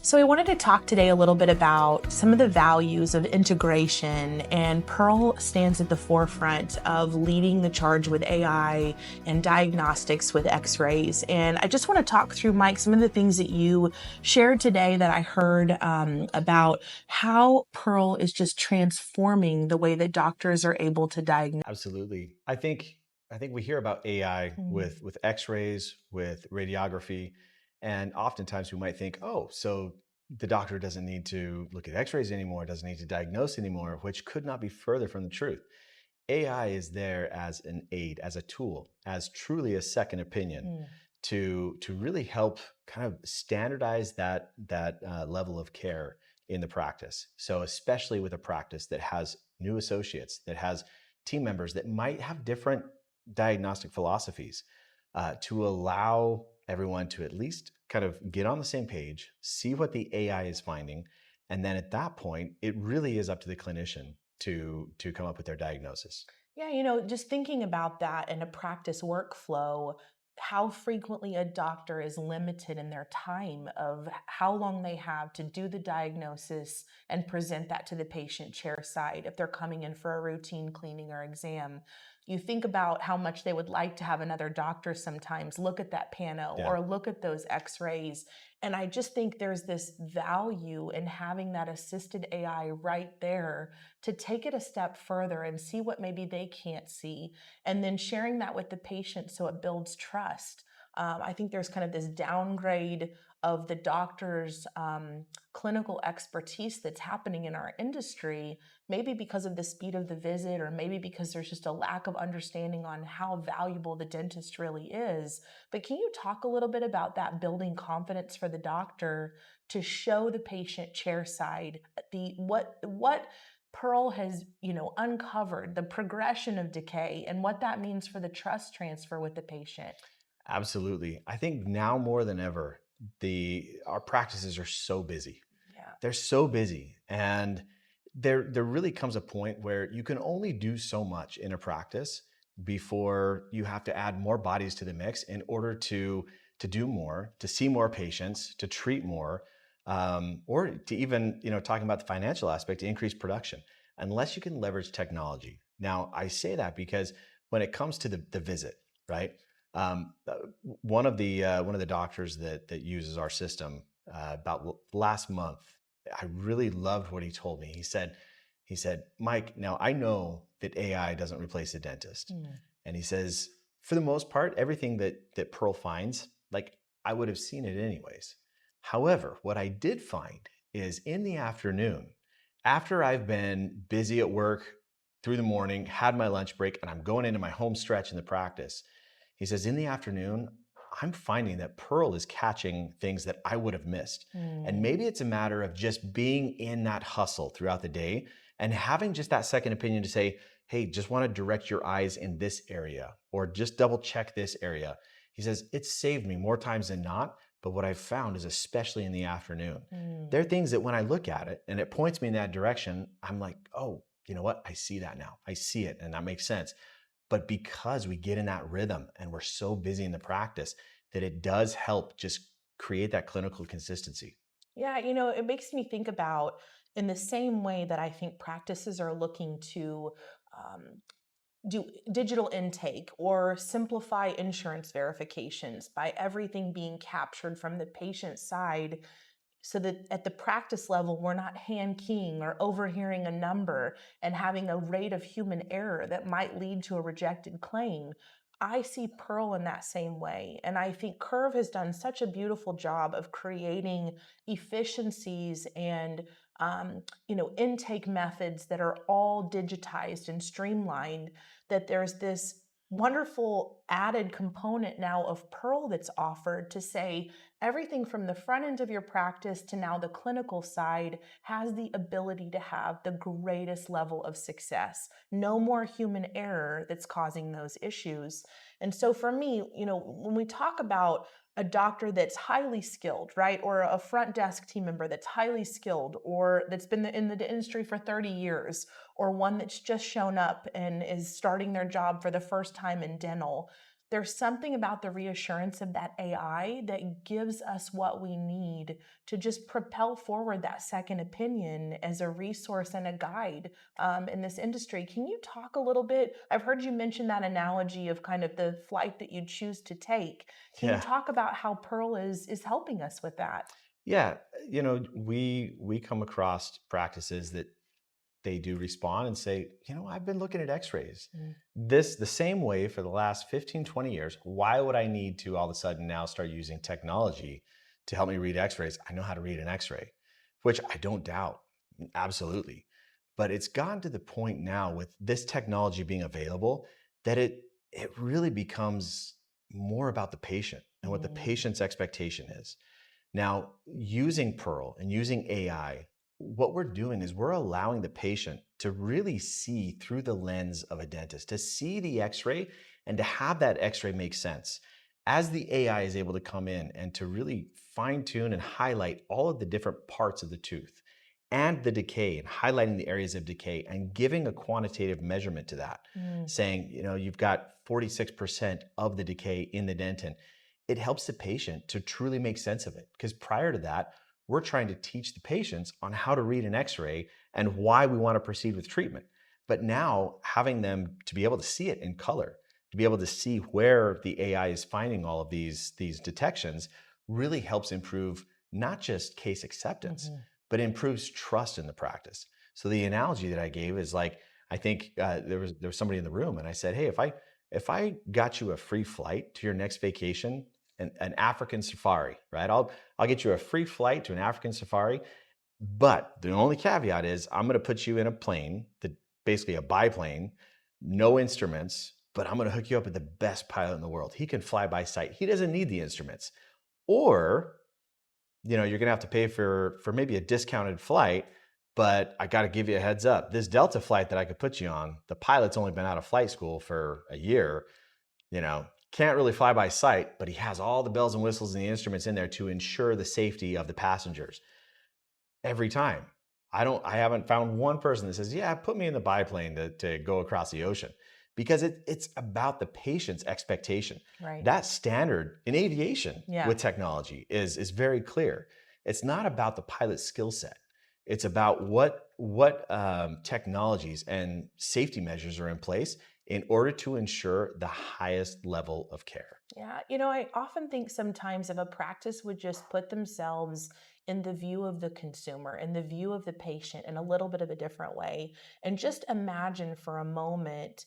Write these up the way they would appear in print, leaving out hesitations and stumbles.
So I wanted to talk today a little bit about some of the values of integration, and Pearl stands at the forefront of leading the charge with AI and diagnostics with x-rays. And I just want to talk through, Mike, some of the things that you shared today that I heard about how Pearl is just transforming the way that doctors are able to diagnose. Absolutely. I think we hear about AI with x-rays, with radiography, and oftentimes we might think, oh, so the doctor doesn't need to look at x-rays anymore, doesn't need to diagnose anymore, which could not be further from the truth. AI is there as an aid, as a tool, as truly a second opinion to really help kind of standardize that level of care in the practice. So especially with a practice that has new associates, that has team members that might have different diagnostic philosophies, to allow everyone to at least kind of get on the same page, see what the AI is finding, and then at that point, it really is up to the clinician to come up with their diagnosis. Yeah, just thinking about that in a practice workflow, how frequently a doctor is limited in their time of how long they have to do the diagnosis and present that to the patient chair side if they're coming in for a routine cleaning or exam. You think about how much they would like to have another doctor sometimes look at that pano Yeah. or look at those x-rays. And I just think there's this value in having that assisted AI right there to take it a step further and see what maybe they can't see, and then sharing that with the patient so it builds trust. I think there's kind of this downgrade of the doctor's clinical expertise that's happening in our industry, maybe because of the speed of the visit, or maybe because there's just a lack of understanding on how valuable the dentist really is. But can you talk a little bit about that building confidence for the doctor to show the patient chair side the what Pearl has, uncovered the progression of decay and what that means for the trust transfer with the patient? Absolutely. I think now more than ever, the our practices are so busy. Yeah. They're so busy, and there really comes a point where you can only do so much in a practice before you have to add more bodies to the mix in order to do more, to see more patients, to treat more, or to even, talking about the financial aspect, to increase production, unless you can leverage technology. Now, I say that because when it comes to the visit, right? One of the doctors that uses our system, about last month, I really loved what he told me. He said, Mike, now I know that AI doesn't replace a dentist. And he says, for the most part, everything that Pearl finds, like, I would have seen it anyways. However, what I did find is in the afternoon, after I've been busy at work through the morning, had my lunch break, and I'm going into my home stretch in the practice, he says, in the afternoon, I'm finding that Pearl is catching things that I would have missed. And maybe it's a matter of just being in that hustle throughout the day and having just that second opinion to say, hey, just want to direct your eyes in this area, or just double check this area. He says, it's saved me more times than not. But what I've found is, especially in the afternoon, there are things that when I look at it and it points me in that direction, I'm like, oh, you know what? I see that now. I see it. And that makes sense. But because we get in that rhythm and we're so busy in the practice, that it does help just create that clinical consistency. Yeah, it makes me think about, in the same way that I think practices are looking to um, do digital intake or simplify insurance verifications by everything being captured from the patient side, so that at the practice level, we're not hand keying or overhearing a number and having a rate of human error that might lead to a rejected claim. I see Pearl in that same way. And I think Curve has done such a beautiful job of creating efficiencies and intake methods that are all digitized and streamlined, that there's this wonderful added component now of Pearl that's offered to say, everything from the front end of your practice to now the clinical side has the ability to have the greatest level of success. No more human error that's causing those issues. And so for me, when we talk about a doctor that's highly skilled, right? Or a front desk team member that's highly skilled, or that's been in the industry for 30 years, or one that's just shown up and is starting their job for the first time in dental, there's something about the reassurance of that AI that gives us what we need to just propel forward that second opinion as a resource and a guide in this industry. Can you talk a little bit? I've heard you mention that analogy of kind of the flight that you choose to take. Can you Yeah. talk about how Pearl is helping us with that? Yeah. We come across practices that they do respond and say, I've been looking at x-rays Mm. the same way for the last 15, 20 years. Why would I need to all of a sudden now start using technology to help me read x-rays? I know how to read an x-ray, which I don't doubt. Absolutely. But it's gotten to the point now with this technology being available that it really becomes more about the patient and what the Mm. patient's expectation is. Now, using Pearl and using AI, what we're doing is we're allowing the patient to really see through the lens of a dentist, to see the x-ray and to have that x-ray make sense. As the AI is able to come in and to really fine tune and highlight all of the different parts of the tooth and the decay and highlighting the areas of decay and giving a quantitative measurement to that, Mm. saying, you've got 46% of the decay in the dentin. It helps the patient to truly make sense of it. Because prior to that, we're trying to teach the patients on how to read an x-ray and why we want to proceed with treatment. But now having them to be able to see it in color, to be able to see where the AI is finding all of these detections really helps improve not just case acceptance, Mhm. but improves trust in the practice. So the analogy that I gave is like, I think there was somebody in the room and I said, hey, if I got you a free flight to your next vacation, an African safari, right? I'll get you a free flight to an African safari, but the only caveat is I'm going to put you in a plane, basically a biplane, no instruments, but I'm going to hook you up with the best pilot in the world. He can fly by sight. He doesn't need the instruments. Or, you're going to have to pay for maybe a discounted flight, but I got to give you a heads up. This Delta flight that I could put you on, the pilot's only been out of flight school for a year, can't really fly by sight, but he has all the bells and whistles and the instruments in there to ensure the safety of the passengers every time. I haven't found one person that says, yeah, put me in the biplane to go across the ocean, because it's about the patient's expectation. Right. That standard in aviation Yeah. with technology is very clear. It's not about the pilot's skill set. It's about what technologies and safety measures are in place in order to ensure the highest level of care. Yeah, I often think sometimes if a practice would just put themselves in the view of the consumer, in the view of the patient in a little bit of a different way, and just imagine for a moment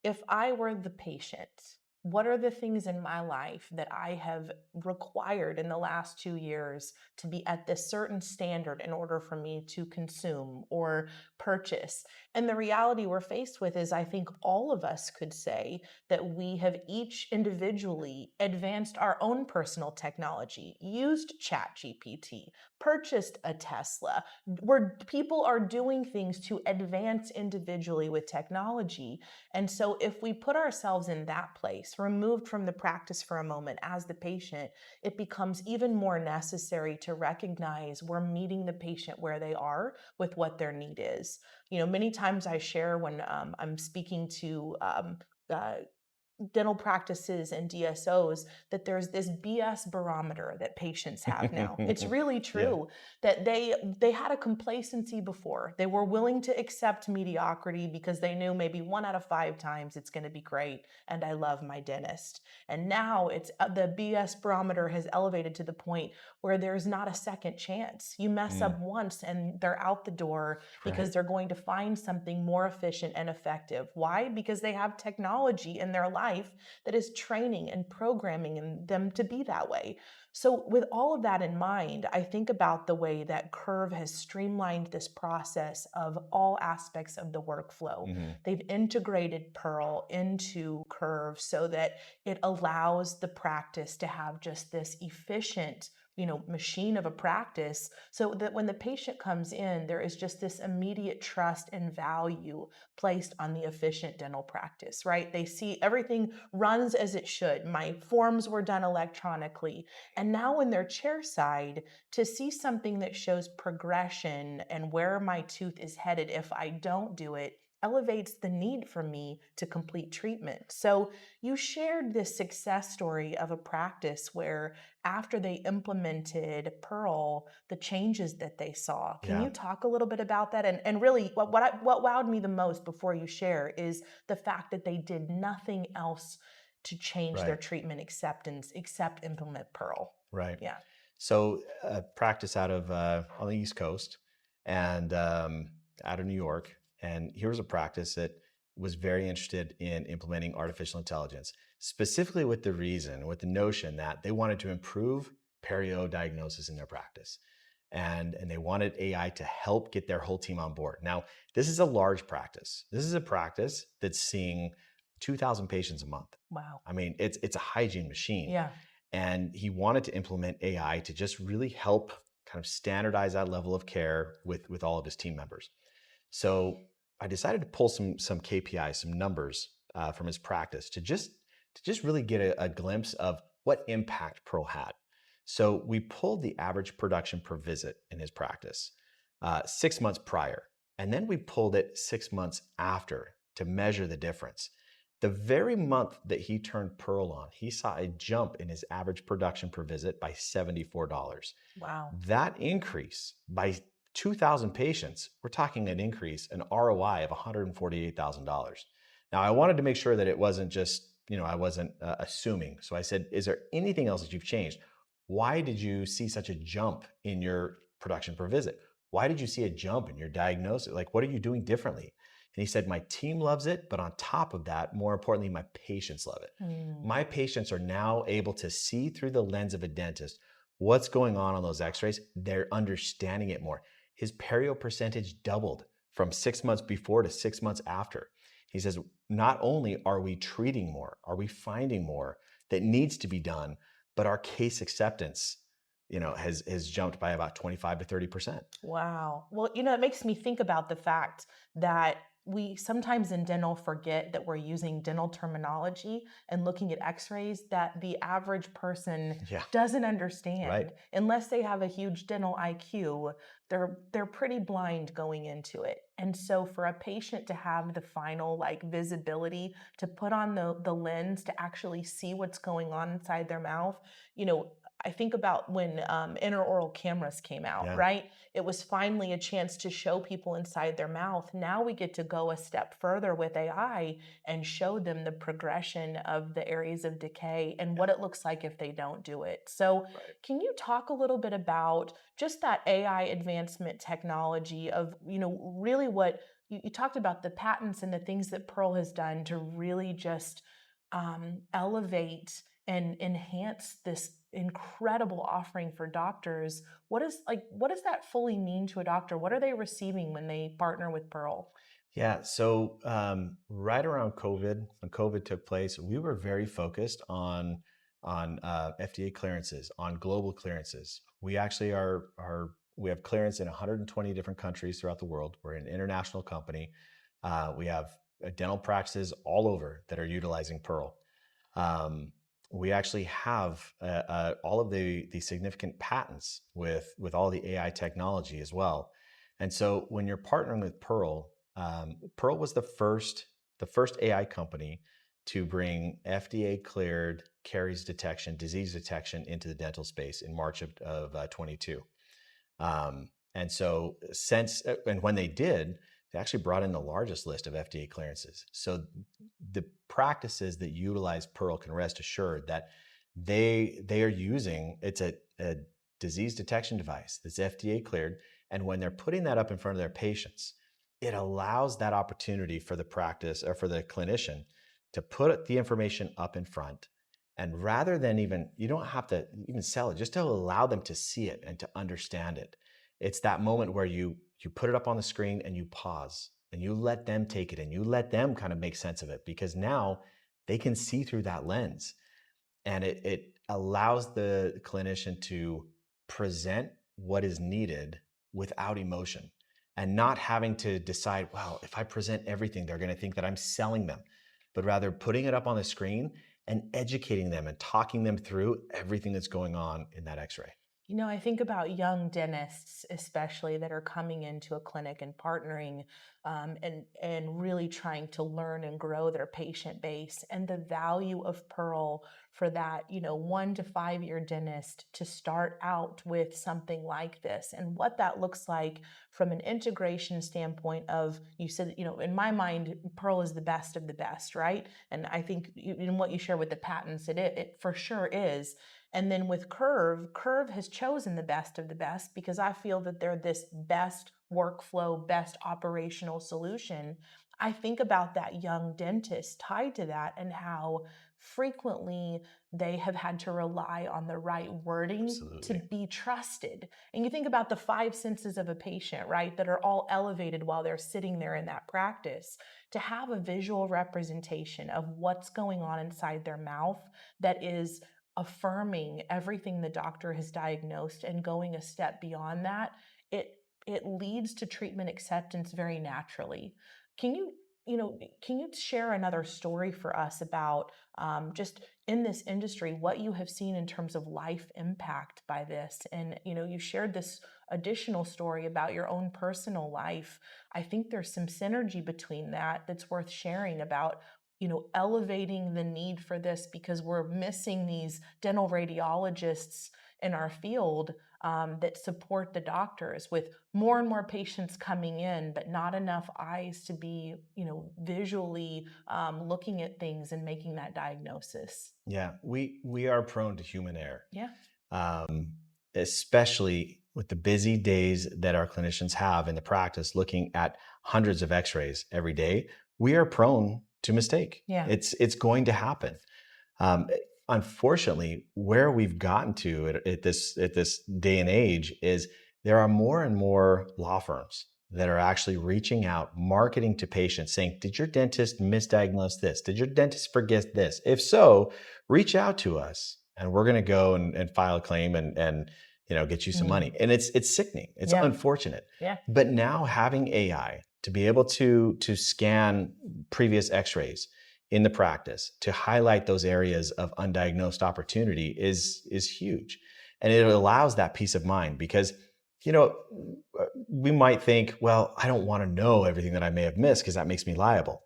if I were the patient, what are the things in my life that I have required in the last 2 years to be at this certain standard in order for me to consume or purchase? And the reality we're faced with is I think all of us could say that we have each individually advanced our own personal technology, used ChatGPT, purchased a Tesla, where people are doing things to advance individually with technology. And so if we put ourselves in that place, removed from the practice for a moment as the patient, it becomes even more necessary to recognize we're meeting the patient where they are with what their need is. Many times I share when I'm speaking to uh, dental practices and DSOs that there's this BS barometer that patients have now. It's really Yeah. true that they had a complacency before. They were willing to accept mediocrity because they knew maybe 1 out of 5 times it's going to be great and I love my dentist. And now it's the BS barometer has elevated to the point where there's not a second chance. You mess Mm, up once and they're out the door because right. they're going to find something more efficient and effective. Why? Because they have technology in their life that is training and programming them to be that way. So, with all of that in mind, I think about the way that Curve has streamlined this process of all aspects of the workflow. Mhm. They've integrated Pearl into Curve so that it allows the practice to have just this efficient machine of a practice, so that when the patient comes in, there is just this immediate trust and value placed on the efficient dental practice, right? They see everything runs as it should. My forms were done electronically. And now when they're chair side, to see something that shows progression and where my tooth is headed if I don't do it elevates the need for me to complete treatment. So you shared this success story of a practice where after they implemented Pearl, the changes that they saw. Can Yeah, you talk a little bit about that? And really what wowed me the most before you share is the fact that they did nothing else to change their right, treatment acceptance except implement Pearl. right. Yeah. So practice out of on the East Coast and out of New York. And here was a practice that was very interested in implementing artificial intelligence, specifically with the notion that they wanted to improve perio diagnosis in their practice. And they wanted AI to help get their whole team on board. Now, this is a large practice. This is a practice that's seeing 2,000 patients a month. Wow. I mean, it's a hygiene machine. Yeah. And he wanted to implement AI to just really help kind of standardize that level of care with all of his team members. So I decided to pull some KPIs, some numbers from his practice to just really get a glimpse of what impact Pearl had. So we pulled the average production per visit in his practice 6 months prior, and then we pulled it 6 months after to measure the difference. The very month that he turned Pearl on, he saw a jump in his average production per visit by $74. Wow. That increase by 2,000 patients, we're talking an ROI of $148,000. Now, I wanted to make sure that it wasn't just, I wasn't assuming. So I said, is there anything else that you've changed? Why did you see such a jump in your production per visit? Why did you see a jump in your diagnosis? Like, what are you doing differently? And he said, my team loves it, but on top of that, more importantly, my patients love it. Mm. My patients are now able to see through the lens of a dentist what's going on those x-rays. They're understanding it more. His perio percentage doubled from 6 months before to 6 months after. He says, not only are we treating more, are we finding more that needs to be done, but our case acceptance, has jumped by about 25 to 30%. Wow. Well, it makes me think about the fact that we sometimes in dental forget that we're using dental terminology and looking at x-rays that the average person Yeah, doesn't right. understand. Unless they have a huge dental IQ, they're pretty blind going into it. And so for a patient to have the final like visibility to put on the lens to actually see what's going on inside their mouth, I think about when intraoral cameras came out, Yeah. right? It was finally a chance to show people inside their mouth. Now we get to go a step further with AI and show them the progression of the areas of decay and what it looks like if they don't do it. So, Right. can you talk a little bit about just that AI advancement technology of, really what you talked about the patents and the things that Pearl has done to really just elevate and enhance this incredible offering for doctors. What does that fully mean to a doctor? What are they receiving when they partner with Pearl? Yeah. So right around COVID, when COVID took place, we were very focused on FDA clearances, on global clearances. We actually we have clearance in 120 different countries throughout the world. We're an international company. We have dental practices all over that are utilizing Pearl. Um, we actually have all of the significant patents with all the AI technology as well. And so when you're partnering with Pearl, Pearl was the first AI company to bring FDA cleared caries detection, disease detection into the dental space in March of 22. And so and when they did, they actually brought in the largest list of FDA clearances. So the practices that utilize Pearl can rest assured that they are using it's a disease detection device that's FDA cleared. And when they're putting that up in front of their patients, it allows that opportunity for the practice or for the clinician to put the information up in front. And rather than you don't have to even sell it, just to allow them to see it and to understand it. It's that moment where you put it up on the screen and you pause and you let them take it and you let them kind of make sense of it, because now they can see through that lens, and it allows the clinician to present what is needed without emotion and not having to decide, well, if I present everything, they're going to think that I'm selling them, but rather putting it up on the screen and educating them and talking them through everything that's going on in that x-ray. I think about young dentists, especially that are coming into a clinic and partnering, and really trying to learn and grow their patient base, and the value of Pearl for that, 1 to 5 year dentist to start out with something like this, and what that looks like from an integration standpoint. Of, you said, in my mind, Pearl is the best of the best, right? And I think in what you share with the patents, it for sure is. And then with Curve has chosen the best of the best because I feel that they're this best workflow, best operational solution. I think about that young dentist tied to that and how frequently they have had to rely on the right wording to Absolutely. be trusted. And you think about the five senses of a patient, right, that are all elevated while they're sitting there in that practice. To have a visual representation of what's going on inside their mouth that is affirming everything the doctor has diagnosed and going a step beyond that, it leads to treatment acceptance very naturally. Can you share another story for us about, just in this industry, what you have seen in terms of life impact by this? And you shared this additional story about your own personal life. I think there's some synergy between that that's worth sharing about, elevating the need for this because we're missing these dental radiologists in our field, that support the doctors, with more and more patients coming in, but not enough eyes to be, visually, looking at things and making that diagnosis. Yeah, we are prone to human error, Yeah. um, especially with the busy days that our clinicians have in the practice, looking at hundreds of X-rays every day. We are prone to mistake. Yeah. It's going to happen. Um, Unfortunately, where we've gotten to at this day and age is there are more and more law firms that are actually reaching out, marketing to patients, saying, "Did your dentist misdiagnose this? Did your dentist forget this? If so, reach out to us, and we're going to go and file a claim and get you some money." Mm. And it's sickening. It's Yeah. unfortunate. Yeah. But now having AI to be able to scan previous X-rays in the practice to highlight those areas of undiagnosed opportunity is huge, and it allows that peace of mind because you know we might think, well, I don't want to know everything that I may have missed because that makes me liable.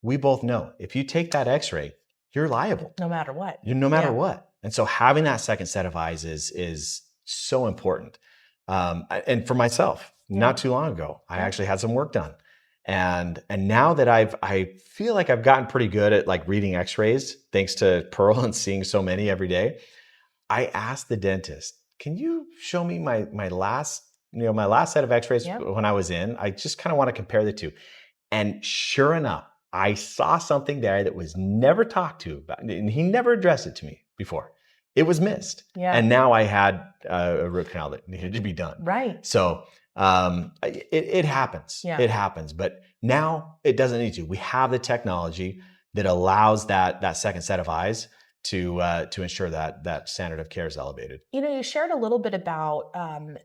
We both know if you take that X-ray, you're liable. No matter what. No matter Yeah. what. And so having that second set of eyes is so important. And for myself, Yeah. not too long ago, I Yeah. actually had some work done, and now that I feel like I've gotten pretty good at like reading X-rays, thanks to Pearl and seeing so many every day. I asked the dentist, "Can you show me my last my last set of X-rays Yeah. when I was in? I just kind of want to compare the two." And sure enough, I saw something there that was never talked to about, and he never addressed it to me before. It was missed. Yeah. And now I had a root canal that needed to be done. Right. So it happens. Yeah. It happens. But now it doesn't need to. We have the technology that allows that second set of eyes to ensure that standard of care is elevated. You shared a little bit about,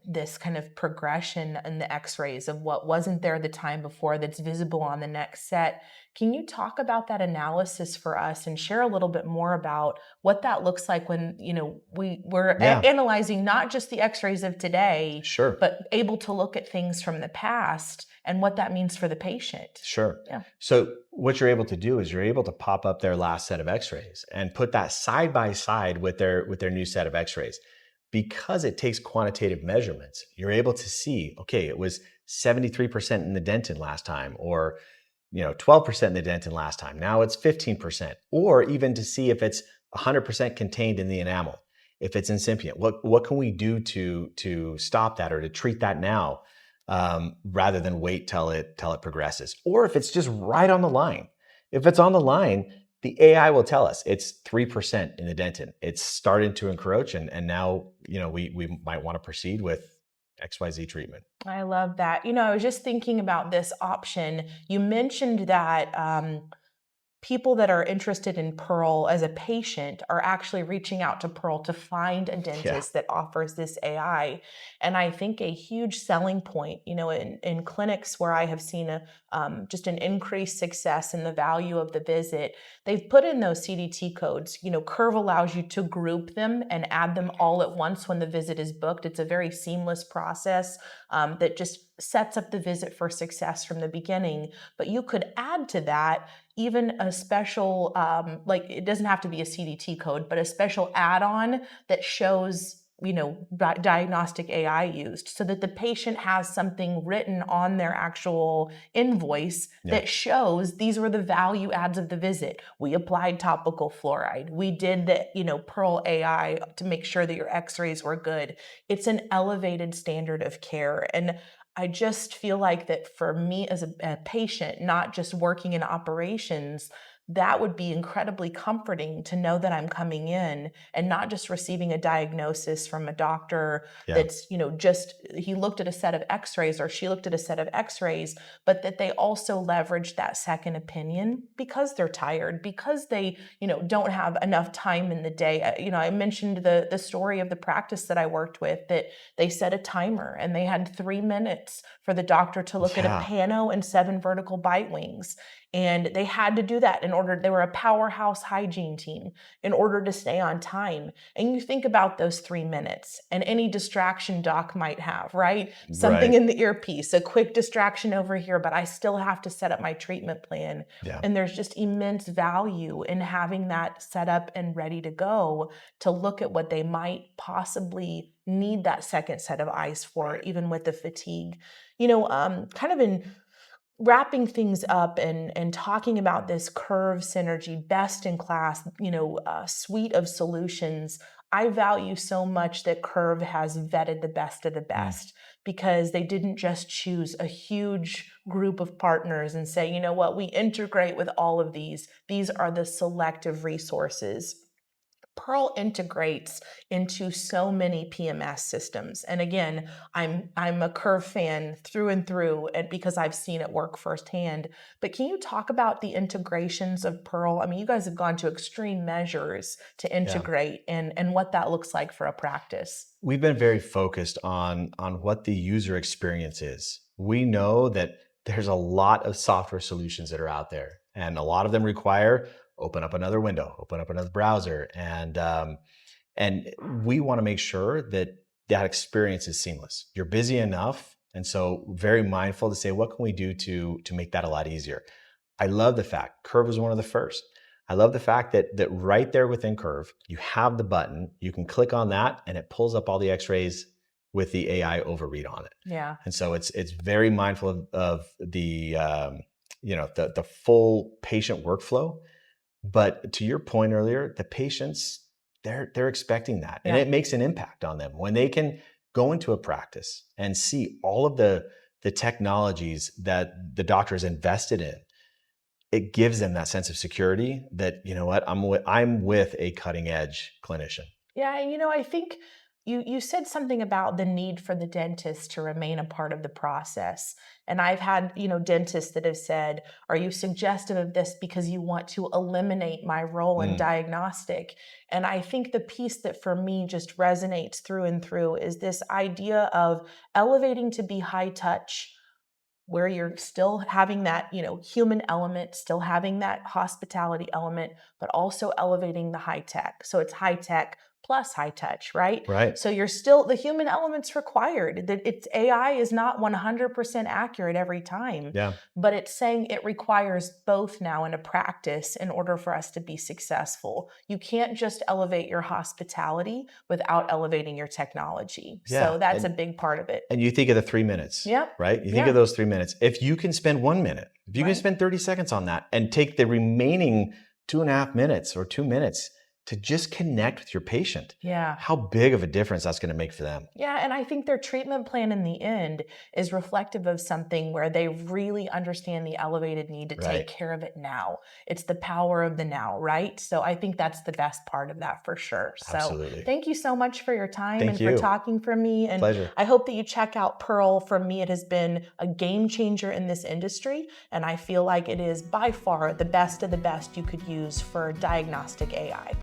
this kind of progression in the X-rays of what wasn't there the time before that's visible on the next set. Can you talk about that analysis for us and share a little bit more about what that looks like when we're Yeah. analyzing not just the X-rays of today, Sure. but able to look at things from the past and what that means for the patient? Sure. Yeah. So what you're able to do is you're able to pop up their last set of X-rays and put that side by side with their new set of X-rays. Because it takes quantitative measurements, you're able to see, okay, it was 73% in the dentin last time, or 12% in the dentin last time. Now it's 15%, or even to see if it's 100% contained in the enamel, if it's incipient. What can we do to stop that or to treat that now, rather than wait till it progresses? Or if it's just right on the line. If it's on the line, the AI will tell us it's 3% in the dentin. It's starting to encroach, and now we might want to proceed with XYZ treatment. I love that. I was just thinking about this option. You mentioned that, people that are interested in Pearl as a patient are actually reaching out to Pearl to find a Yeah. dentist that offers this AI. And I think a huge selling point, in clinics where I have seen just an increased success in the value of the visit, they've put in those CDT codes. Curve allows you to group them and add them all at once when the visit is booked. It's a very seamless process that just sets up the visit for success from the beginning. But you could add to that even a special, like it doesn't have to be a CDT code, but a special add-on that shows diagnostic AI used, so that the patient has something written on their actual invoice that shows these were the value adds of the visit. We applied topical fluoride. We did the, Pearl AI to make sure that your x-rays were good. It's an elevated standard of care. And I just feel like that for me as a patient, not just working in operations, that would be incredibly comforting to know that I'm coming in and not just receiving a diagnosis from a doctor that's, just he looked at a set of x-rays or she looked at a set of x-rays, but that they also leverage that second opinion because they're tired, because they, don't have enough time in the day. I mentioned the story of the practice that I worked with, that they set a timer and they had 3 minutes for the doctor to look at a pano and 7 vertical bite wings. And they had to do that they were a powerhouse hygiene team in order to stay on time. And you think about those 3 minutes and any distraction doc might have, right? Something in the earpiece, a quick distraction over here, but I still have to set up my treatment plan. And there's just immense value in having that set up and ready to go to look at what they might possibly need that second set of eyes for, even with the fatigue. Kind of in wrapping things up and talking about this Curve synergy, best in class, suite of solutions. I value so much that Curve has vetted the best of the best, because they didn't just choose a huge group of partners and say, we integrate with all of these. These are the selective resources. Pearl integrates into so many PMS systems. And again, I'm a Curve fan through and through, and because I've seen it work firsthand. But can you talk about the integrations of Pearl? I mean, you guys have gone to extreme measures to integrate and what that looks like for a practice. We've been very focused on what the user experience is. We know that there's a lot of software solutions that are out there, and a lot of them require open up another window, open up another browser, and we want to make sure that that experience is seamless. You're busy enough, and so very mindful to say, what can we do to make that a lot easier? I love the fact Curve was one of the first. I love the fact that right there within Curve, you have the button, you can click on that and it pulls up all the x-rays with the AI overread on it. Yeah. And so it's very mindful of the the full patient workflow. But to your point earlier, the patients, they're expecting that. And it makes an impact on them when they can go into a practice and see all of the technologies that the doctor has invested in. It gives them that sense of security that, I'm with a cutting edge clinician. Yeah, I think you said something about the need for the dentist to remain a part of the process. And I've had, dentists that have said, are you suggestive of this because you want to eliminate my role in diagnostic? And I think the piece that for me just resonates through and through is this idea of elevating to be high touch, where you're still having that, human element, still having that hospitality element, but also elevating the high tech. So it's high tech plus high touch, right? Right. So you're still, the human element's required. That it's AI is not 100% accurate every time. Yeah. But it's saying it requires both now in a practice in order for us to be successful. You can't just elevate your hospitality without elevating your technology. Yeah. So that's a big part of it. And you think of the 3 minutes, Yep. right? You think of those 3 minutes. If you can spend 1 minute, if you can spend 30 seconds on that and take the remaining 2.5 minutes or 2 minutes to just connect with your patient. Yeah. How big of a difference that's going to make for them. Yeah, and I think their treatment plan in the end is reflective of something where they really understand the elevated need to take care of it now. It's the power of the now, right? So I think that's the best part of that for sure. So Absolutely. Thank you so much for your time Thank and you. for talking for me. And Pleasure. I hope that you check out Pearl. For me, it has been a game changer in this industry, and I feel like it is by far the best of the best you could use for diagnostic AI.